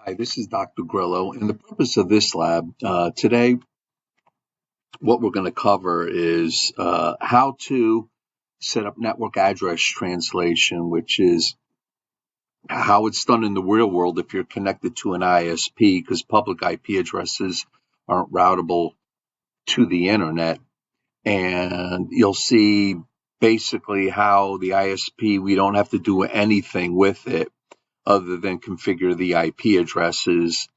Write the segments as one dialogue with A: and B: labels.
A: Hi, this is Dr. Grillo, and the purpose of this lab today, what we're going to cover is how to set up network address translation, which is how it's done in the real world if you're connected to an ISP, because public IP addresses aren't routable to the internet. And you'll see basically how the ISP, we don't have to do anything with it other than configure the IP addresses,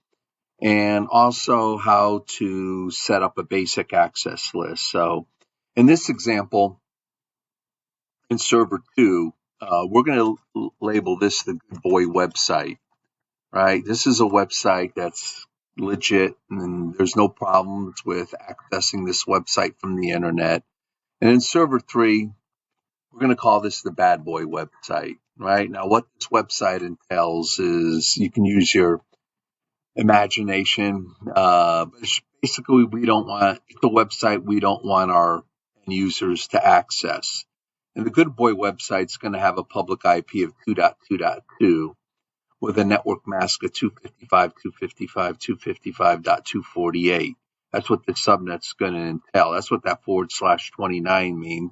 A: and also how to set up a basic access list. So in this example, in server 2, we're going to label this the Good Boy website, right? This is a website that's legit and there's no problems with accessing this website from the internet. And in server 3, we're going to call this the Bad Boy website, right? Now, what this website entails is you can use your imagination. But basically, we don't want the website we don't want our end users to access. And the Good Boy website is going to have a public IP of 2.2.2 with a network mask of 255.255.255.248. That's what the subnet's going to entail. That's what that /29 means.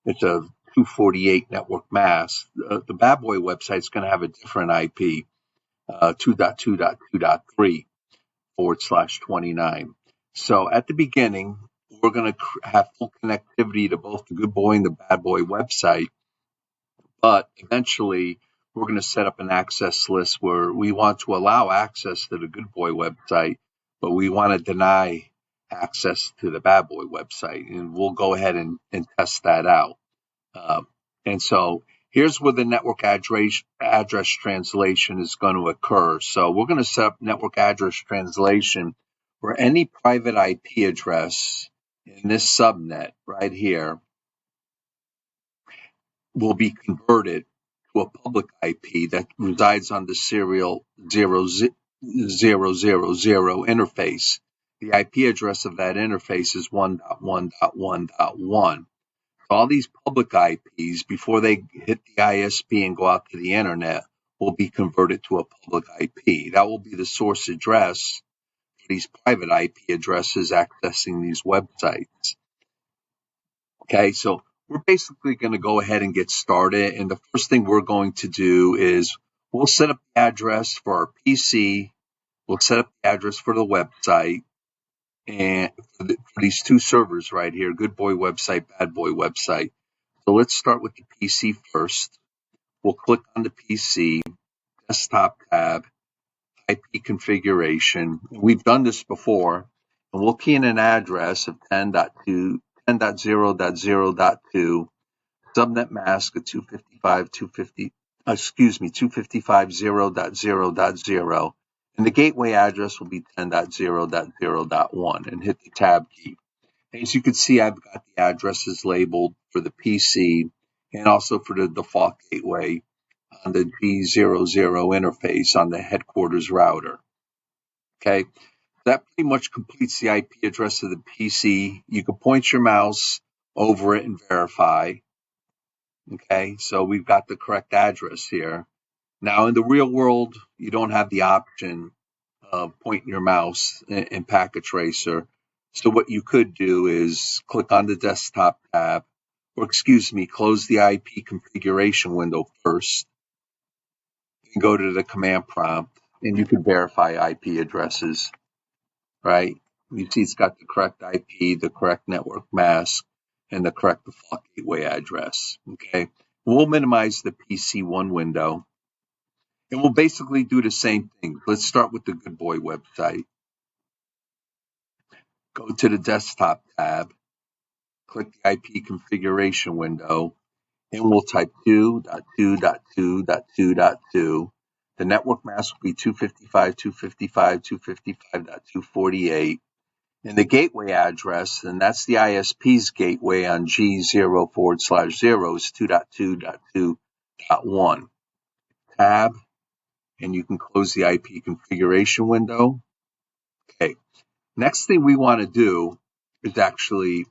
A: It's a 248 network mask. The Bad Boy website is going to have a different IP, 2.2.2.3 /29. So at the beginning, we're going to have full connectivity to both the Good Boy and the Bad Boy website, but eventually we're going to set up an access list where we want to allow access to the Good Boy website, but we want to deny access to the Bad Boy website, and we'll go ahead and test that out. And so here's where the network address translation is going to occur. So we're going to set up network address translation where any private IP address in this subnet right here will be converted to a public IP that resides on the serial 0000 interface. The IP address of that interface is 1.1.1.1. All these public IPs, before they hit the ISP and go out to the internet, will be converted to a public IP. That will be the source address for these private IP addresses accessing these websites. Okay, so we're basically going to go ahead and get started. And the first thing we're going to do is we'll set up the address for our PC. We'll set up the address for the website. And for these two servers right here, Good Boy website, Bad Boy website. So let's start with the PC first. We'll click on the PC, desktop tab, IP configuration. We've done this before, and we'll key in an address of 10.0.0.2, subnet mask of 255.0.0.0, and the gateway address will be 10.0.0.1, and hit the tab key. As you can see, I've got the addresses labeled for the PC and also for the default gateway on the G00 interface on the headquarters router. Okay, that pretty much completes the IP address of the PC. You can point your mouse over it and verify. Okay, so we've got the correct address here. Now, in the real world, you don't have the option of pointing your mouse in Packet Tracer. So what you could do is click on the desktop tab, or close the IP configuration window first, and go to the command prompt, and you can verify IP addresses, right? You see it's got the correct IP, the correct network mask, and the correct default gateway address, okay? We'll minimize the PC1 window, and we'll basically do the same thing. Let's start with the Good Boy website. Go to the desktop tab, click the IP configuration window, and we'll type 2.2.2.2.2. The network mask will be 255.255.255.248. And the gateway address, and that's the ISP's gateway on G0/0 is 2.2.2.1. Tab, and you can close the IP configuration window. Okay. Next thing we want to do is actually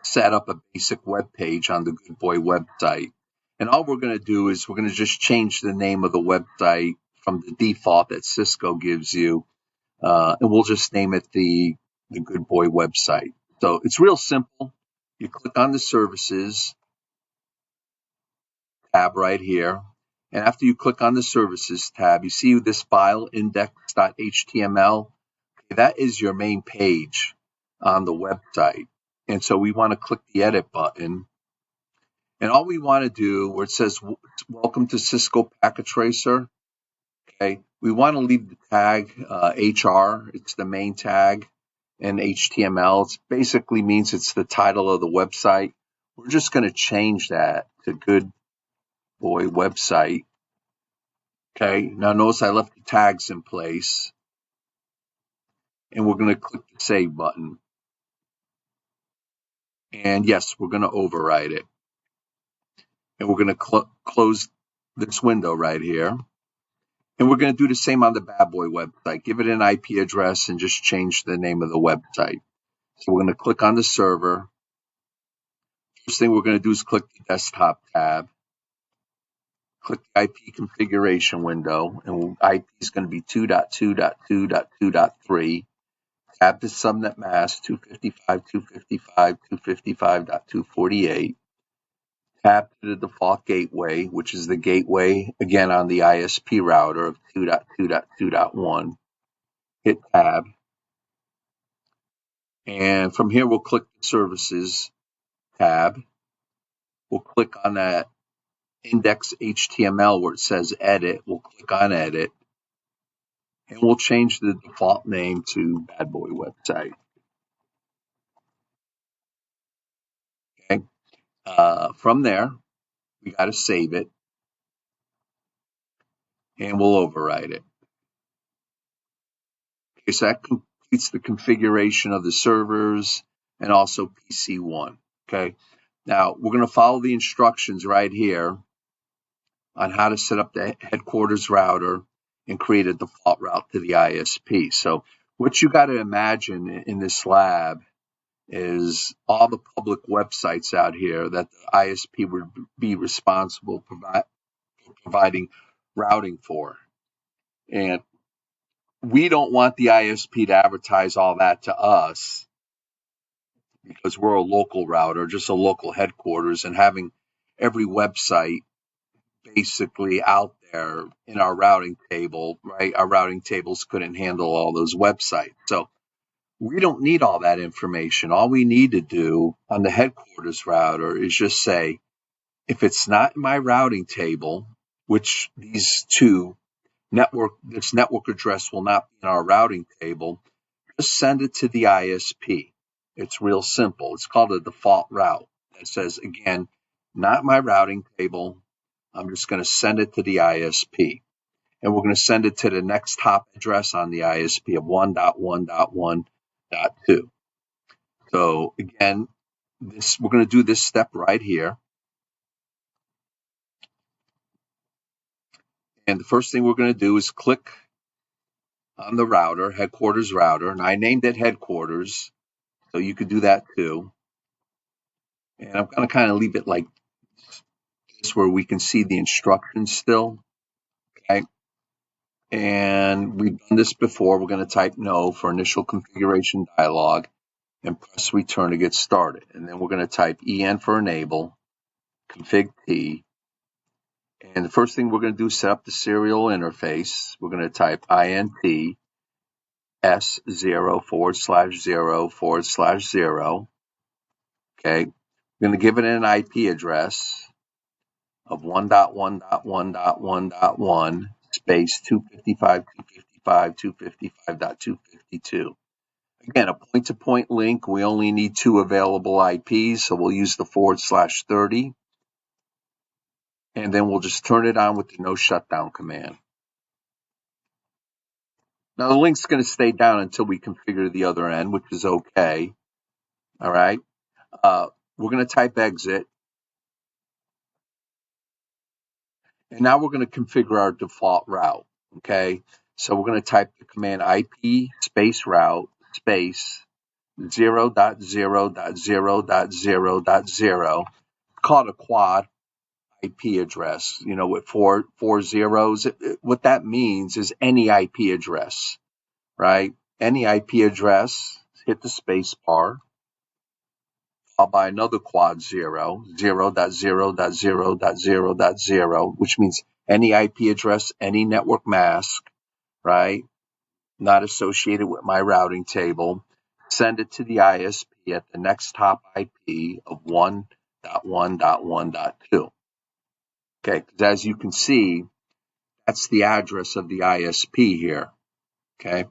A: set up a basic web page on the Good Boy website. And all we're going to do is we're going to just change the name of the website from the default that Cisco gives you, and we'll just name it the Good Boy website. So it's real simple. You click on the services tab right here. And after you click on the services tab, you see this file index.html. That is your main page on the website. And so we want to click the edit button. And all we want to do where it says welcome to Cisco Packet Tracer, okay, we want to leave the tag HR. It's the main tag, and HTML. It basically means it's the title of the website. We're just going to change that to Good Boy website. Okay, now notice I left the tags in place, and we're going to click the save button. And yes, we're going to override it. And we're going to close this window right here. And we're going to do the same on the Bad Boy website. Give it an IP address and just change the name of the website. So we're going to click on the server. First thing we're going to do is click the desktop tab. Click the IP configuration window, and IP is going to be 2.2.2.2.3. Tab the subnet mask 255.255.255.248. Tab to the default gateway, which is the gateway, again, on the ISP router of 2.2.2.1. Hit tab. And from here, we'll click the services tab. We'll click on that index HTML where it says edit. We'll click on edit. And we'll change the default name to Bad Boy website. Okay. From there, we got to save it. And we'll override it. Okay, so that completes the configuration of the servers and also PC1. Okay. Now, we're going to follow the instructions right here on how to set up the headquarters router and create a default route to the ISP. So what you got to imagine in this lab is all the public websites out here that the ISP would be responsible for providing routing for. And we don't want the ISP to advertise all that to us because we're a local router, just a local headquarters, and having every website basically out there in our routing table, right? Our routing tables couldn't handle all those websites. So we don't need all that information. All we need to do on the headquarters router is just say, if it's not in my routing table, which this network address will not be in our routing table, just send it to the ISP. It's real simple. It's called a default route. It says, again, not my routing table. I'm just going to send it to the ISP. And we're going to send it to the next hop address on the ISP of 1.1.1.2. So again, we're going to do this step right here. And the first thing we're going to do is click on the router, headquarters router. And I named it headquarters, so you could do that too. And I'm going to kind of leave it like this where we can see the instructions still. Okay. And we've done this before. We're going to type no for initial configuration dialog and press return to get started. And then we're going to type en for enable, config t. And the first thing we're going to do is set up the serial interface. We're going to type int s0/0/0/0. Okay. We're going to give it an IP address of 1.1.1.1.1 space 255.255.255.252. Again, a point-to-point link. We only need 2 available IPs, so we'll use the /30. And then we'll just turn it on with the no shutdown command. Now the link's going to stay down until we configure the other end, which is okay. All right. We're going to type exit. And now we're going to configure our default route. Okay. So we're going to type the command IP space route space 0.0.0.0.0. Call it a quad IP address, with four zeros. What that means is any IP address, right? Any IP address, hit the space bar, followed by another quad 0.0.0.0.0.0, which means any IP address, any network mask, right? Not associated with my routing table. Send it to the ISP at the next top IP of 1.1.1.2. Okay, because as you can see, that's the address of the ISP here. Okay.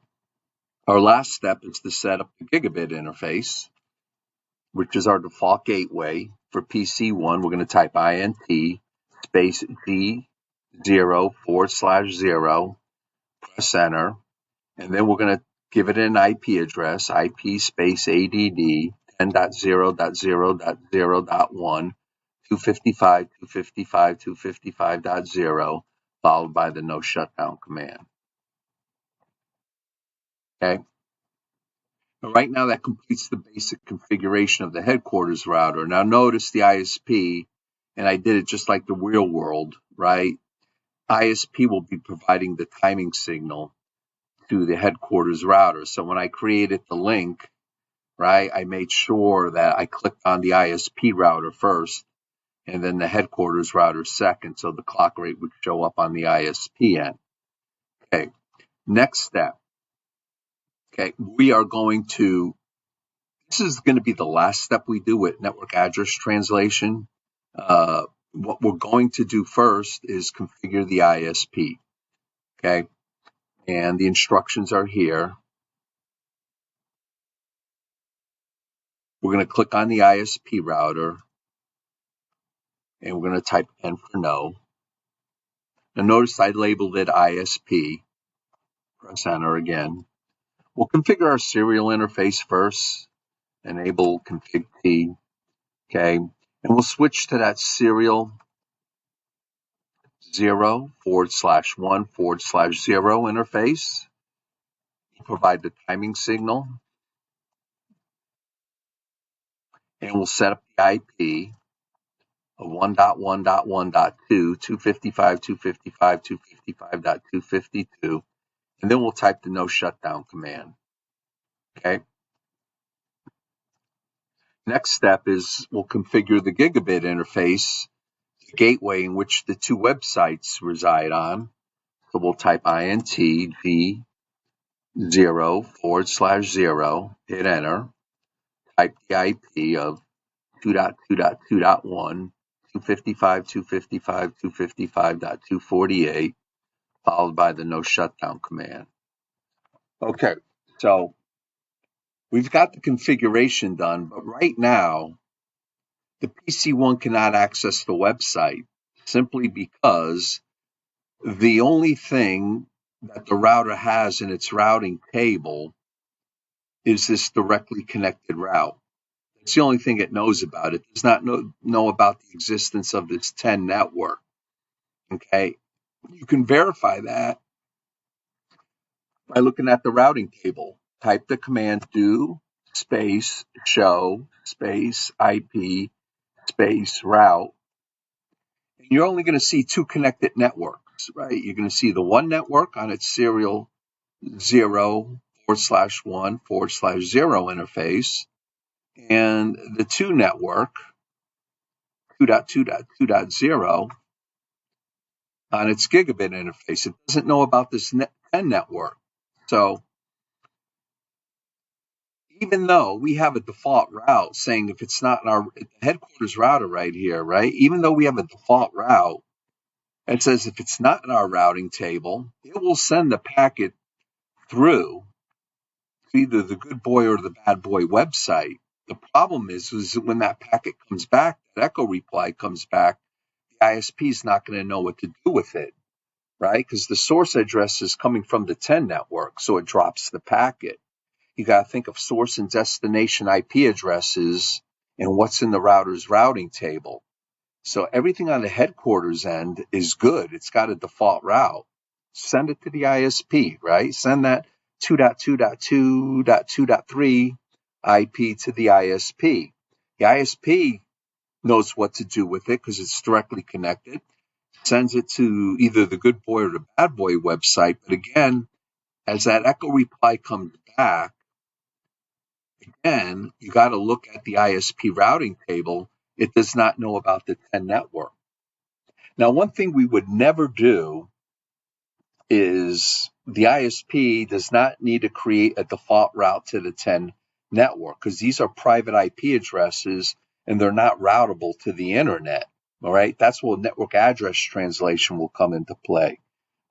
A: Our last step is to set up the gigabit interface, which is our default gateway. For PC1, we're going to type INT space D0/0, press enter, and then we're going to give it an IP address, IP space ADD 10.0.0.0.1, 255.255.255.0, followed by the no shutdown command. Okay. Right now, that completes the basic configuration of the headquarters router. Now, notice the ISP, and I did it just like the real world, right? ISP will be providing the timing signal to the headquarters router. So when I created the link, right, I made sure that I clicked on the ISP router first and then the headquarters router second, so the clock rate would show up on the ISP end. Okay, next step. Okay, this is going to be the last step we do with network address translation. What we're going to do first is configure the ISP. Okay, and the instructions are here. We're going to click on the ISP router and we're going to type N for no. Now notice I labeled it ISP. Press enter again. We'll configure our serial interface first. Enable config T. Okay, and we'll switch to that serial 0/1/0 interface. Provide the timing signal, and we'll set up the IP of 1.1.1.2, 255.255.255.252, and then we'll type the no shutdown command. Okay. Next step is we'll configure the gigabit interface, the gateway in which the two websites reside on. So we'll type INT V0/0, hit enter, type the IP of 2.2.2.1, 255.255.248, followed by the no shutdown command. Okay, so we've got the configuration done, but right now, the PC1 cannot access the website simply because the only thing that the router has in its routing table is this directly connected route. It's the only thing it knows about. It does not know about the existence of this 10 network. Okay, you can verify that by looking at the routing table. Type the command do space show space IP space route. And you're only going to see two connected networks, right? You're going to see the one network on its serial 0/1/0 interface, and the two network 2.2.2.0 on its gigabit interface. It doesn't know about this 10 network. So even though we have a default route saying if it's not in our headquarters router right here, right? Even though we have a default route, it says if it's not in our routing table, it will send the packet through either the good boy or the bad boy website. The problem is when that packet comes back, that echo reply comes back, the ISP is not going to know what to do with it, right? Because the source address is coming from the 10 network, so it drops the packet. You got to think of source and destination IP addresses and what's in the router's routing table. So everything on the headquarters end is good. It's got a default route. Send it to the ISP, right? Send that 2.2.2.2.3 IP to the ISP. The ISP knows what to do with it because it's directly connected, sends it to either the good boy or the bad boy website. But again, as that echo reply comes back, again, you got to look at the ISP routing table. It does not know about the 10 network. Now, one thing we would never do is the ISP does not need to create a default route to the 10 network because these are private IP addresses and they're not routable to the internet. All right. That's where network address translation will come into play,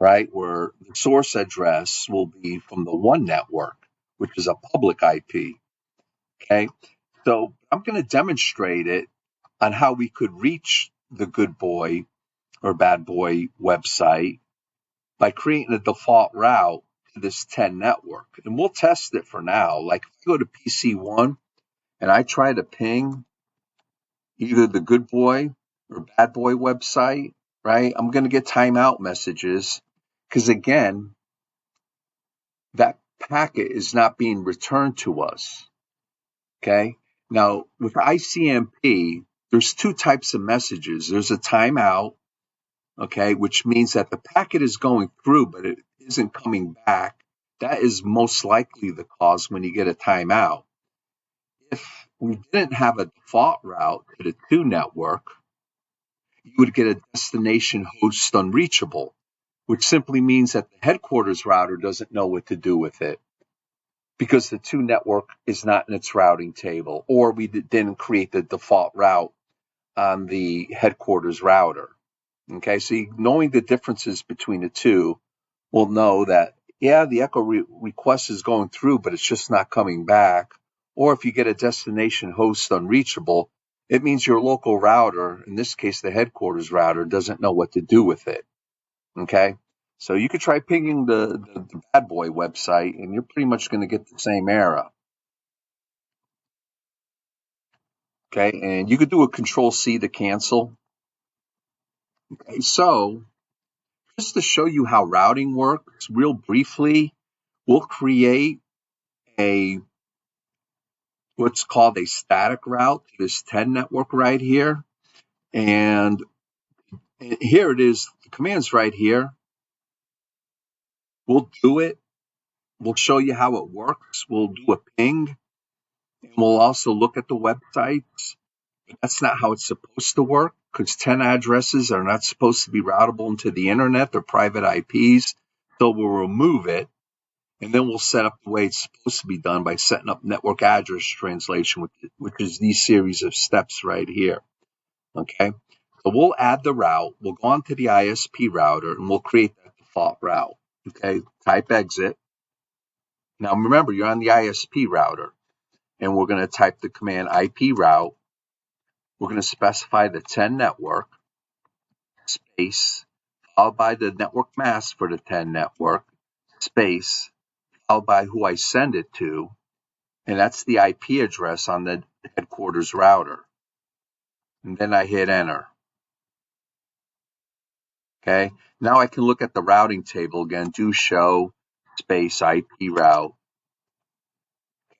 A: right? Where the source address will be from the one network, which is a public IP. Okay. So I'm going to demonstrate it on how we could reach the good boy or bad boy website by creating a default route to this 10 network. And we'll test it for now. Like if I go to PC1 and I try to ping either the good boy or bad boy website, right? I'm going to get timeout messages because again, that packet is not being returned to us. Okay. Now with ICMP, there's two types of messages. There's a timeout, okay, which means that the packet is going through, but it isn't coming back. That is most likely the cause when you get a timeout. If we didn't have a default route to the 2 network, you would get a destination host unreachable, which simply means that the headquarters router doesn't know what to do with it because the 2 network is not in its routing table, or we didn't create the default route on the headquarters router. Okay, so knowing the differences between the two, we'll know that, yeah, the echo request is going through, but it's just not coming back. Or if you get a destination host unreachable, it means your local router, in this case, the headquarters router, doesn't know what to do with it. Okay, so you could try pinging the bad boy website, and you're pretty much going to get the same error. Okay, and you could do a Control C to cancel. Okay, so just to show you how routing works, real briefly, we'll create a what's called a static route to this 10 network right here. And here it is. The command's right here. We'll do it. We'll show you how it works. We'll do a ping. And we'll also look at the websites. But that's not how it's supposed to work because 10 addresses are not supposed to be routable into the internet. They're private IPs. So we'll remove it. And then we'll set up the way it's supposed to be done by setting up network address translation, which is these series of steps right here. Okay. So we'll add the route. We'll go onto the ISP router and we'll create that default route. Okay. Type exit. Now remember, you're on the ISP router and we're going to type the command IP route. We're going to specify the 10 network space followed by the network mask for the 10 network space followed by who I send it to. And that's the IP address on the headquarters router. And then I hit enter. Okay. Now I can look at the routing table again, do show space IP route.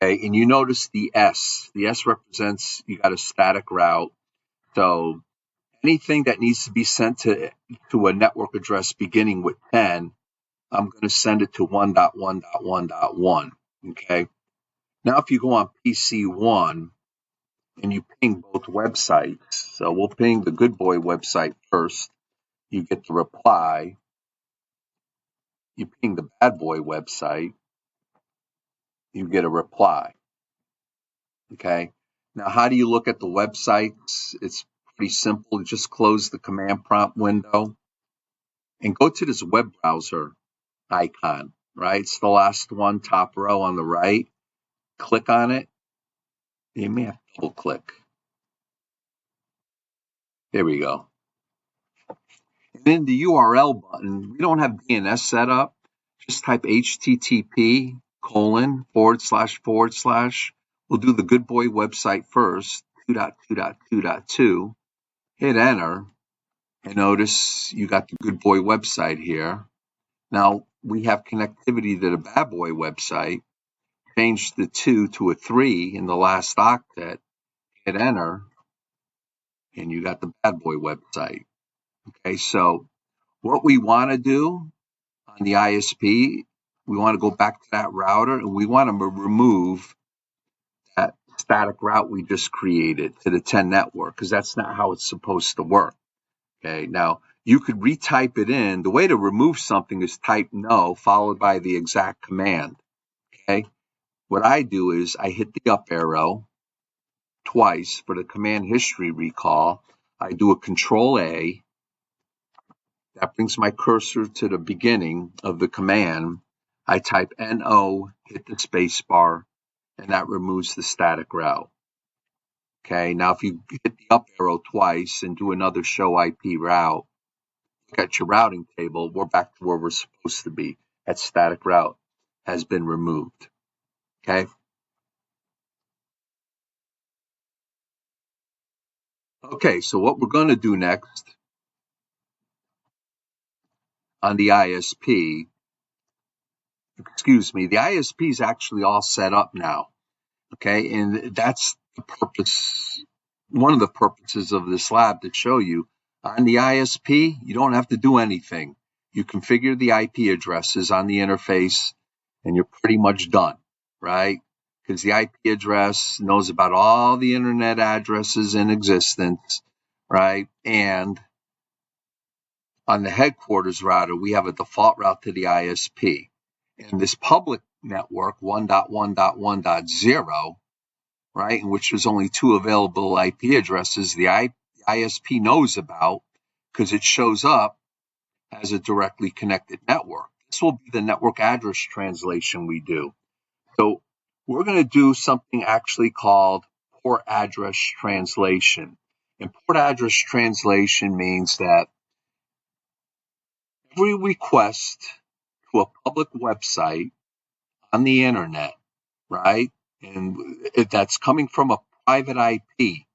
A: Okay. And you notice the S. The S represents you got a static route. So anything that needs to be sent to a network address beginning with 10, I'm going to send it to 1.1.1.1. Okay. Now if you go on PC1, and you ping both websites. So we'll ping the good boy website first. You get the reply. You ping the bad boy website. You get a reply. Okay. Now, how do you look at the websites? It's pretty simple. Just close the command prompt window and go to this web browser icon, right? It's the last one, top row on the right. Click on it. You may have to double click. There we go. And then the URL button, we don't have DNS set up. Just type http:// We'll do the good boy website first, 2.2.2.2. Hit enter. And notice you got the good boy website here. Now we have connectivity to the bad boy website. Change the 2 to a 3 in the last octet. Hit enter. and you got the bad boy website. Okay, so what we want to do on the ISP, we want to go back to that router and we want to remove that static route we just created to the 10 network, because that's not how it's supposed to work. Okay, now you could retype it in. The way to remove something is type no followed by the exact command. Okay, what I do is I hit the up arrow twice for the command history recall. I do a control A. That brings my cursor to the beginning of the command. I type NO, hit the space bar, and that removes the static route. Okay, now if you hit the up arrow twice and do another show IP route, look at your routing table, we're back to where we're supposed to be. That static route has been removed. Okay. Okay, so what we're going to do next on the ISP, the ISP is actually all set up now. Okay, and that's the purpose, one of the purposes of this lab, to show you on the ISP, you don't have to do anything. You configure the IP addresses on the interface and you're pretty much done, right? Because the IP address knows about all the internet addresses in existence, right? And on the headquarters router, we have a default route to the ISP. And this public network, 1.1.1.0, right, in which there's only 2 available IP addresses, the ISP knows about because it shows up as a directly connected network. This will be the network address translation we do. So we're going to do something actually called port address translation. And port address translation means that every request to a public website on the internet, right, and that's coming from a private IP,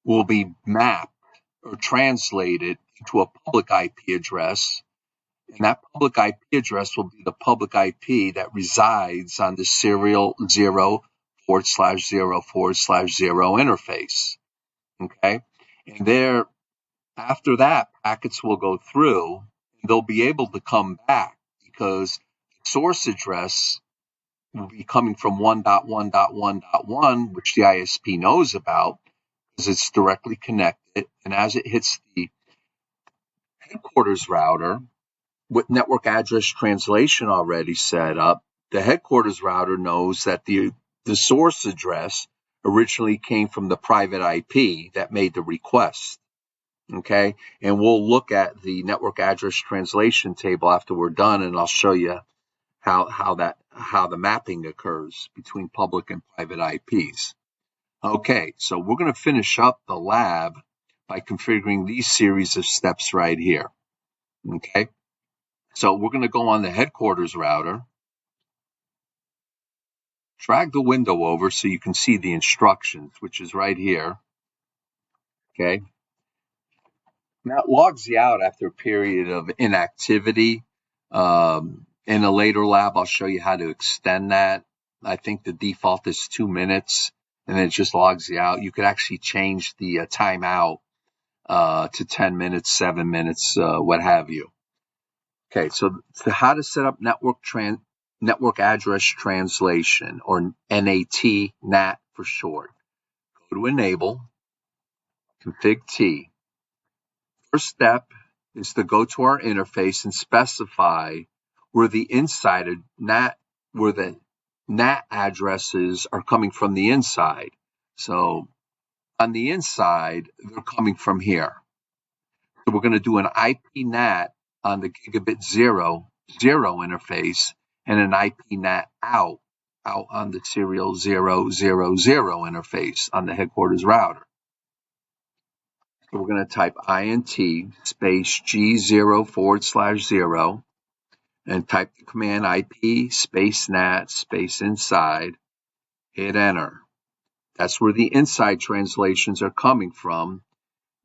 A: will be mapped or translated into a public IP address. And that public IP address will be the public IP that resides on the serial 0/0/0/0 interface. Okay. And there, after that, packets will go through and they'll be able to come back because the source address will be coming from 1.1.1.1, which the ISP knows about because it's directly connected. And as it hits the headquarters router, with network address translation already set up, the headquarters router knows that the source address originally came from the private IP that made the request. Okay, and we'll look at the network address translation table after we're done, and I'll show you how the mapping occurs between public and private IPs. Okay, so we're going to finish up the lab by configuring these series of steps right here. Okay, so we're going to go on the headquarters router, drag the window over so you can see the instructions, which is right here. Okay, now it logs you out after a period of inactivity. In a later lab, I'll show you how to extend that. I think the default is 2 minutes, and then it just logs you out. You could actually change the timeout to 10 minutes, 7 minutes, what have you. Okay, so how to set up network address translation, or NAT for short. Go to Enable, Config T. First step is to go to our interface and specify where the NAT addresses are coming from the inside. So on the inside, they're coming from here. So we're going to do an IP NAT on the gigabit 0 interface and an IP NAT out on the serial 000 interface on the headquarters router. So we're going to type INT space G0/0 and type the command IP space NAT space inside, hit enter. That's where the inside translations are coming from.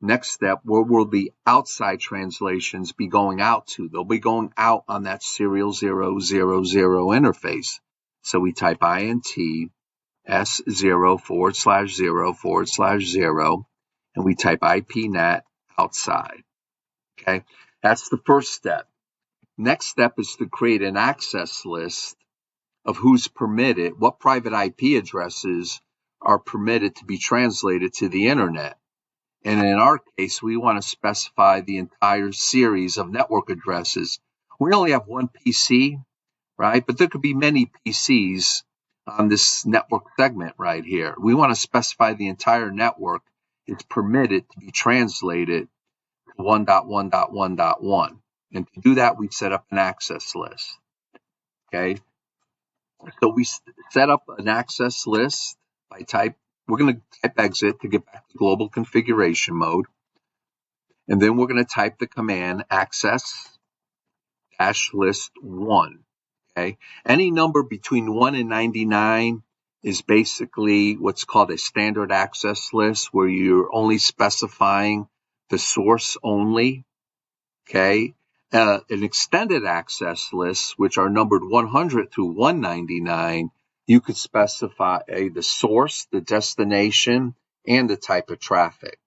A: Next step, where will the outside translations be going out to? They'll be going out on that serial 000 interface. So we type INT S0/0/0 and we type IP NAT outside. Okay, that's the first step. Next step is to create an access list of who's permitted, what private IP addresses are permitted to be translated to the internet. And in our case, we want to specify the entire series of network addresses. We only have one PC, right? But there could be many PCs on this network segment right here. We want to specify the entire network is permitted to be translated to 1.1.1.1. And to do that, we set up an access list. Okay. So we set up an access list by type. We're going to type exit to get back to global configuration mode. And then we're going to type the command access list 1. Okay. Any number between 1 and 99 is basically what's called a standard access list, where you're only specifying the source only. Okay. An extended access list, which are numbered 100 through 199, you could specify the source, the destination, and the type of traffic.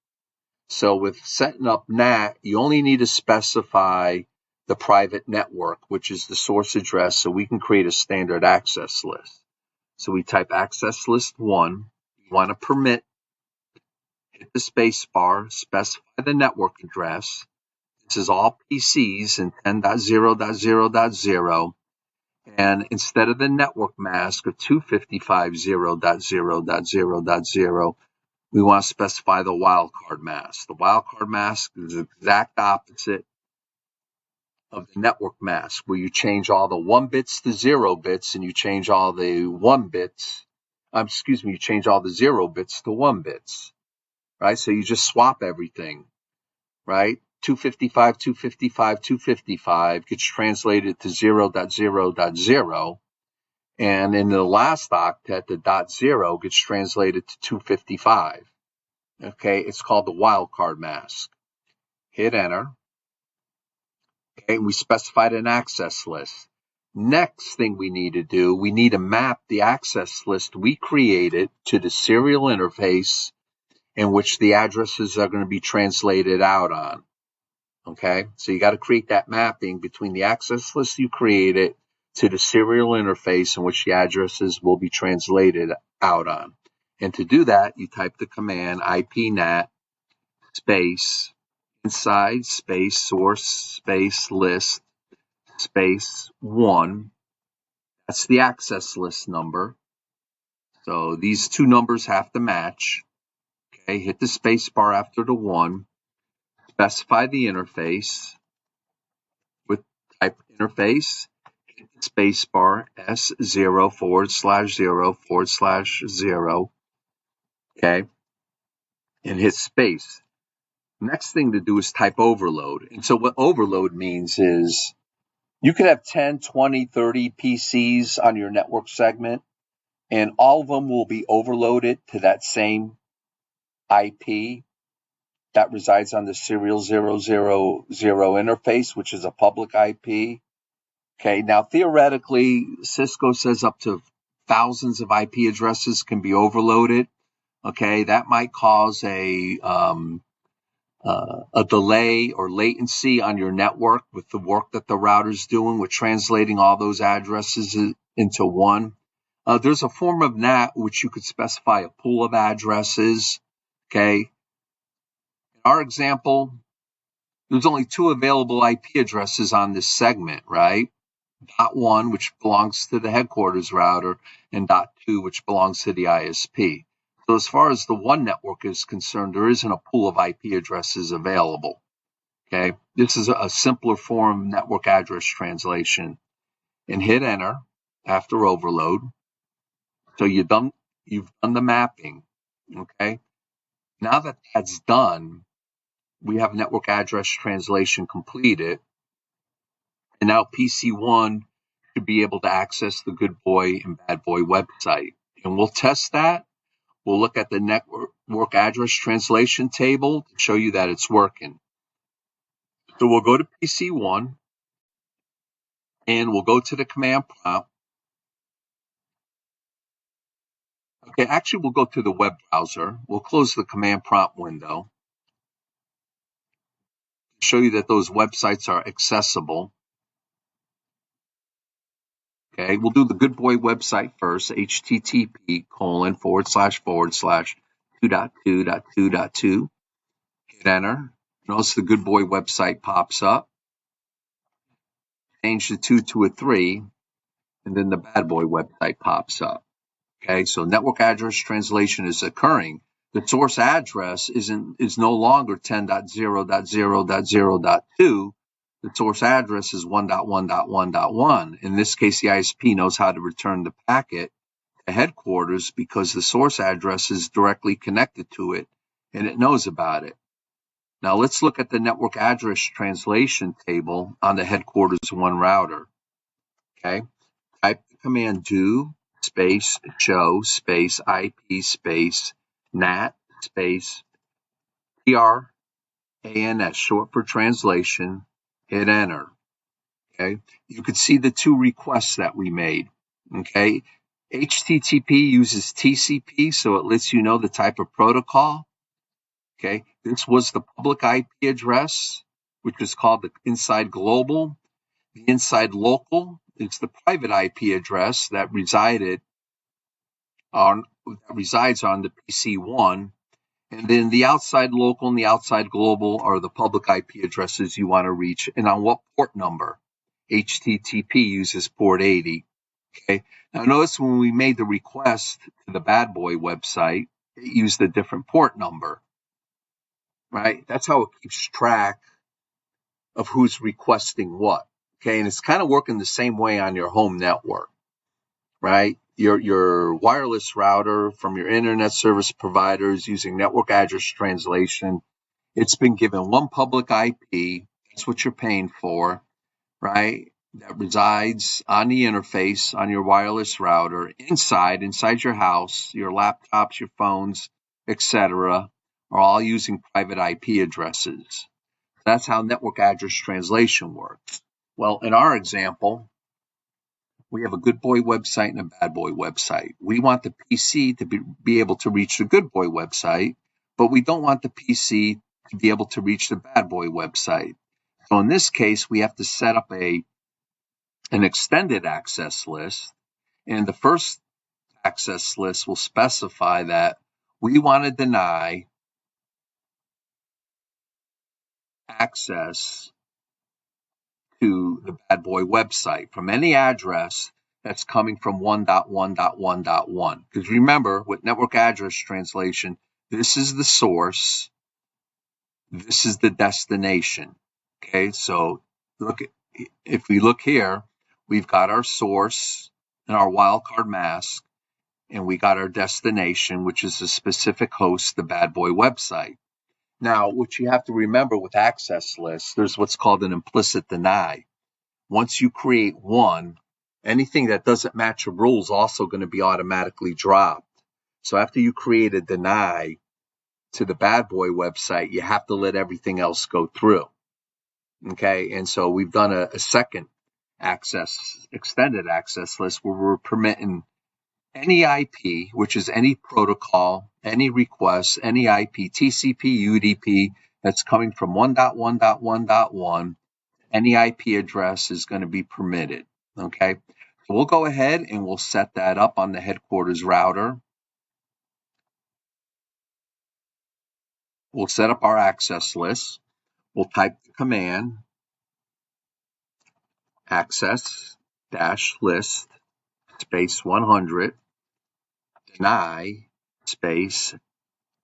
A: So with setting up NAT, you only need to specify the private network, which is the source address, so we can create a standard access list. So we type access list 1. We want to permit, hit the space bar, specify the network address. This is all PCs in 10.0.0.0. And instead of the network mask of 255.0.0.0.0, we want to specify the wildcard mask. The wildcard mask is the exact opposite of the network mask, where you change all the 1 bits to 0 bits, and you change all the 1 bits. You change all the 0 bits to 1 bits, right? So you just swap everything, right? 255, 255, 255 gets translated to 0.0.0. And in the last octet, the .0 gets translated to 255. Okay, it's called the wildcard mask. Hit enter. Okay, we specified an access list. Next thing we need to do, we need to map the access list we created to the serial interface in which the addresses are going to be translated out on. Okay, so you got to create that mapping between the access list you created to the serial interface in which the addresses will be translated out on. And to do that, you type the command IPNAT space inside space source space list space 1. That's the access list number. So these two numbers have to match. Okay, hit the space bar after the 1. Specify the interface with type interface. Hit the space bar S0/0/0/0. Okay, and hit space. Next thing to do is type overload. And so what overload means is you could have 10, 20, 30 PCs on your network segment, and all of them will be overloaded to that same IP that resides on the serial 000 interface, which is a public IP. Okay, now theoretically, Cisco says up to thousands of IP addresses can be overloaded. Okay, that might cause a delay or latency on your network with the work that the router's doing with translating all those addresses into one. There's a form of NAT which you could specify a pool of addresses. Okay. In our example, there's only 2 available IP addresses on this segment, right? .1, which belongs to the headquarters router, and .2, which belongs to the ISP. So as far as the one network is concerned, there isn't a pool of IP addresses available. Okay, this is a simpler form of network address translation. And hit enter after overload. So you've done the mapping. Okay, now that that's done, we have network address translation completed. And now PC1 should be able to access the Good Boy and Bad Boy website. And we'll test that. We'll look at the network address translation table to show you that it's working. So we'll go to PC1 and we'll go to the command prompt. Okay, actually we'll go to the web browser. We'll close the command prompt window. show you that those websites are accessible. Okay, we'll do the Good Boy website first, http://2.2.2.2. Hit enter. Notice the Good Boy website pops up. Change the 2 to a 3, and then the Bad Boy website pops up. Okay, so network address translation is occurring. The source address is no longer 10.0.0.0.2. The source address is 1.1.1.1. In this case, the ISP knows how to return the packet to headquarters because the source address is directly connected to it, and it knows about it. Now let's look at the network address translation table on the headquarters 1 router. Okay, type the command do space show space IP space NAT space TRANS, short for translation. Hit enter. Okay, you could see the 2 requests that we made. Okay, HTTP uses TCP, so it lets you know the type of protocol. Okay, this was the public IP address, which is called the inside global. The inside local is the private IP address that resides on the PC1, and then the outside local and the outside global are the public IP addresses you want to reach, and on what port number. HTTP uses port 80. Okay. Now notice when we made the request to the Bad Boy website, it used a different port number. Right? That's how it keeps track of who's requesting what. Okay, and it's kind of working the same way on your home network, right? Your wireless router from your internet service providers using network address translation, it's been given one public IP. That's what you're paying for, right? That resides on the interface on your wireless router inside your house. Your laptops, your phones, etc., are all using private IP addresses. That's how network address translation works. Well, in our example, we have a Good Boy website and a Bad Boy website. We want the PC to be able to reach the Good Boy website, but we don't want the PC to be able to reach the Bad Boy website. So in this case, we have to set up an extended access list, and the first access list will specify that we want to deny access to the Bad Boy website from any address that's coming from 1.1.1.1. Because remember, with network address translation, this is the source, this is the destination. Okay, so if we look here, we've got our source and our wildcard mask, and we got our destination, which is a specific host, the Bad Boy website. Now, what you have to remember with access lists, there's what's called an implicit deny. Once you create one, anything that doesn't match your rule is also going to be automatically dropped. So after you create a deny to the Bad Boy website, you have to let everything else go through. Okay, and so we've done a second extended access list where we're permitting any IP, which is any protocol, any request, any IP, TCP, UDP, that's coming from 1.1.1.1, any IP address is going to be permitted. Okay, so we'll go ahead and we'll set that up on the headquarters router. We'll set up our access list. We'll type the command access-list space 100 deny space.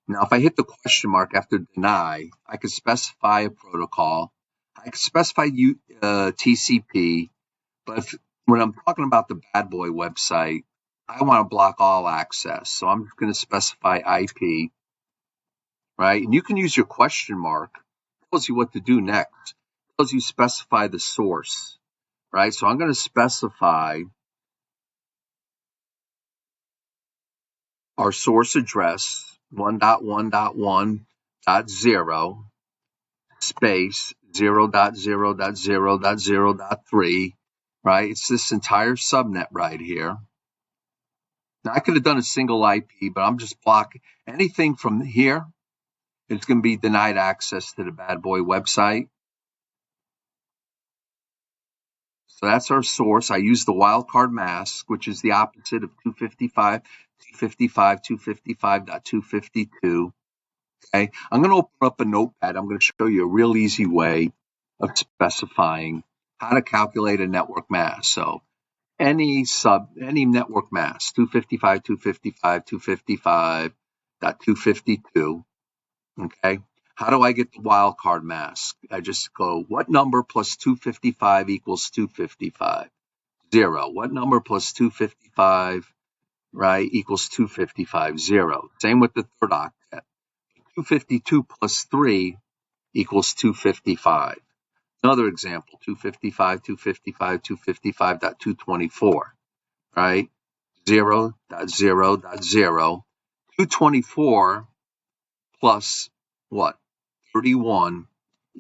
A: Now, if I hit the question mark after deny, I could specify a protocol. I could specify TCP, but when I'm talking about the Bad Boy website, I want to block all access. So I'm just going to specify IP, right? And you can use your question mark. It tells you what to do next. It tells you specify the source, right? So I'm going to specify our source address, 1.1.1.0, space 0.0.0.0.3, right? It's this entire subnet right here. Now, I could have done a single IP, but I'm just blocking anything from here. It's going to be denied access to the Bad Boy website. So that's our source. I use the wildcard mask, which is the opposite of 255, 255, 255.252. Okay, I'm going to open up a notepad. I'm going to show you a real easy way of specifying how to calculate a network mask. So any network mask, 255, 255, 255.252. Okay. How do I get the wildcard mask? I just go, what number plus 255 equals 255? 0. What number plus 255, right, equals 255? 0. Same with the third octet. 252 plus 3 equals 255. Another example, 255, 255, 255.224, right? 0.0.0. 224 plus what? 31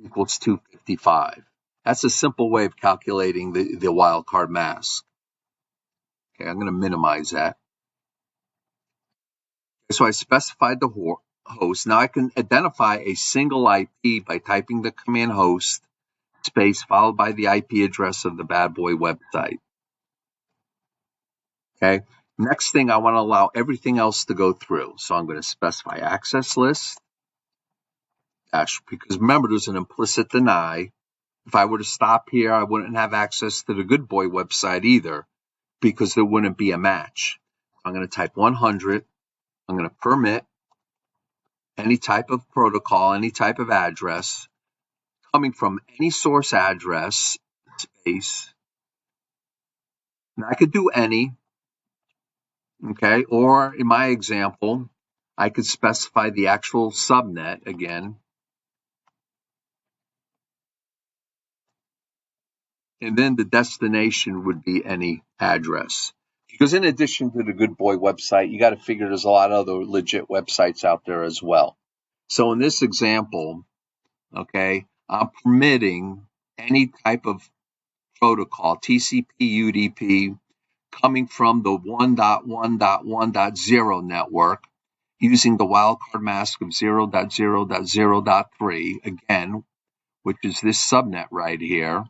A: equals 255. That's a simple way of calculating the wildcard mask. Okay, I'm going to minimize that. So I specified the host. Now I can identify a single IP by typing the command host space followed by the IP address of the bad boy website. Okay. Next thing, I want to allow everything else to go through. So I'm going to specify access list dash, because remember, there's an implicit deny. If I were to stop here, I wouldn't have access to the good boy website either, because there wouldn't be a match. I'm going to type 100. I'm going to permit any type of protocol, any type of address coming from any source address space. Now I could do any, okay, or in my example, I could specify the actual subnet again, and then the destination would be any address. Because in addition to the Good Boy website, you got to figure there's a lot of other legit websites out there as well. So in this example, okay, I'm permitting any type of protocol, TCP, UDP, coming from the 1.1.1.0 network using the wildcard mask of 0.0.0.3, again, which is this subnet right here,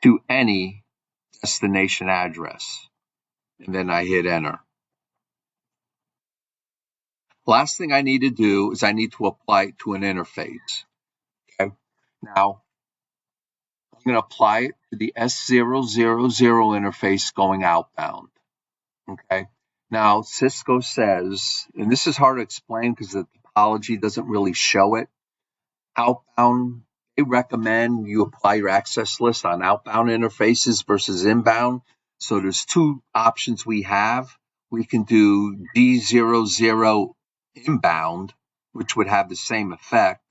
A: to any destination address. And then I hit enter. Last thing I need to do is I need to apply it to an interface. Okay. Now, I'm going to apply it to the S000 interface going outbound. Okay. Now, Cisco says, and this is hard to explain because the topology doesn't really show it. Outbound, they recommend you apply your access list on outbound interfaces versus inbound. So there's two options we have. We can do D00 inbound, which would have the same effect.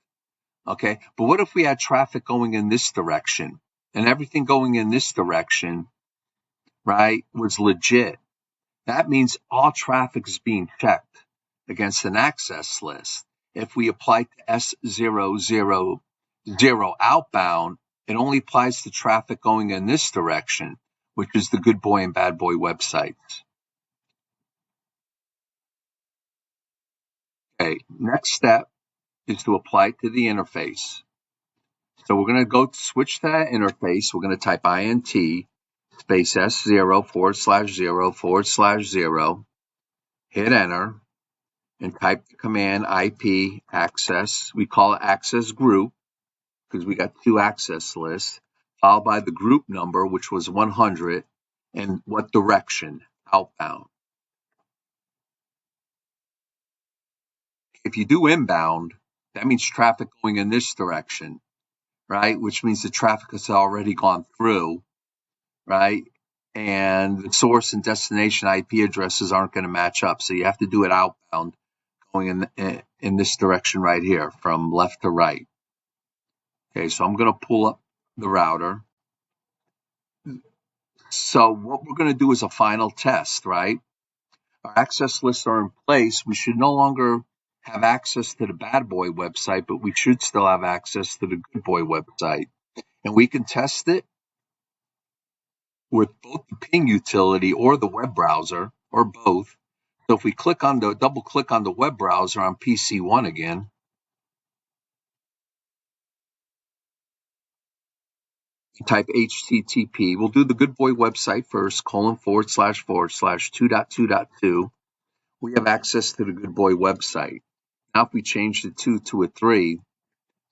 A: Okay. But what if we had traffic going in this direction and everything going in this direction, right, was legit? That means all traffic is being checked against an access list. If we apply to S000 outbound, it only applies to traffic going in this direction, which is the good boy and bad boy websites. Okay, next step is to apply it to the interface. So we're going to go switch to that interface. We're going to type int space S0 /0 /0, hit enter, and type the command IP access. We call it access group because we got two access lists, followed by the group number, which was 100, and what direction, outbound. If you do inbound, that means traffic going in this direction, right? Which means the traffic has already gone through, right? And the source and destination IP addresses aren't going to match up. So you have to do it outbound, going in this direction right here, from left to right. Okay, so I'm going to pull up the router. So what we're going to do is a final test, right? Our access lists are in place. We should no longer have access to the bad boy website, but we should still have access to the good boy website. And we can test it with both the ping utility or the web browser, or both. So if we double click on the web browser on PC1 again, type HTTP. We'll do the Good Boy website first, :// 2.2.2. We have access to the Good Boy website. Now, if we change the 2 to a 3,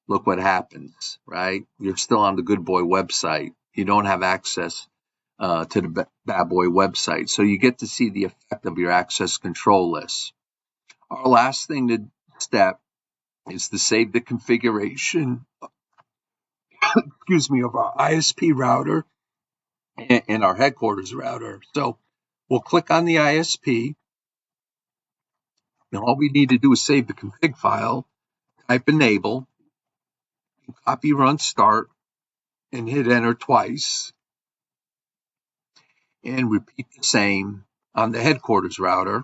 A: look what happens, right? You're still on the Good Boy website. You don't have access to the Bad Boy website. So you get to see the effect of your access control list. Our last step is to save the configuration, of our ISP router and our headquarters router. So we'll click on the ISP, and all we need to do is save the config file, type enable, copy run start, and hit enter twice, and repeat the same on the headquarters router.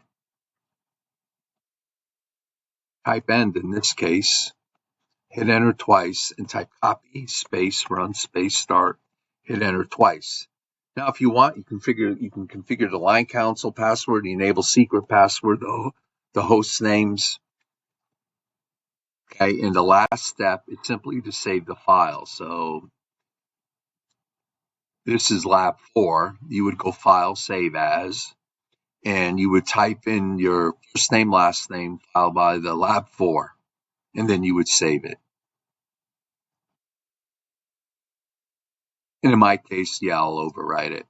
A: Type end in this case, hit enter twice, and type copy space run space start, hit enter twice. Now, if you want, you can configure the line console password, the enable secret password, the host names. Okay, and the last step is simply to save the file. So this is lab 4. You would go file, save as, and you would type in your first name, last name, followed by the lab 4, and then you would save it. And in my case, I'll overwrite it.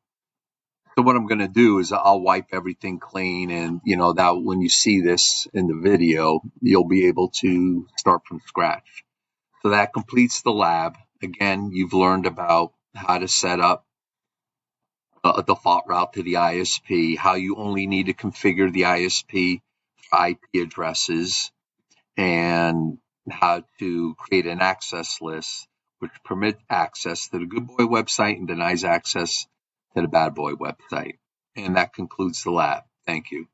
A: So what I'm going to do is I'll wipe everything clean, and that when you see this in the video, you'll be able to start from scratch. So that completes the lab. Again, you've learned about how to set up a default route to the ISP, how you only need to configure the ISP for IP addresses, and how to create an access list which permits access to the Good Boy website and denies access to the Bad Boy website. And that concludes the lab. Thank you.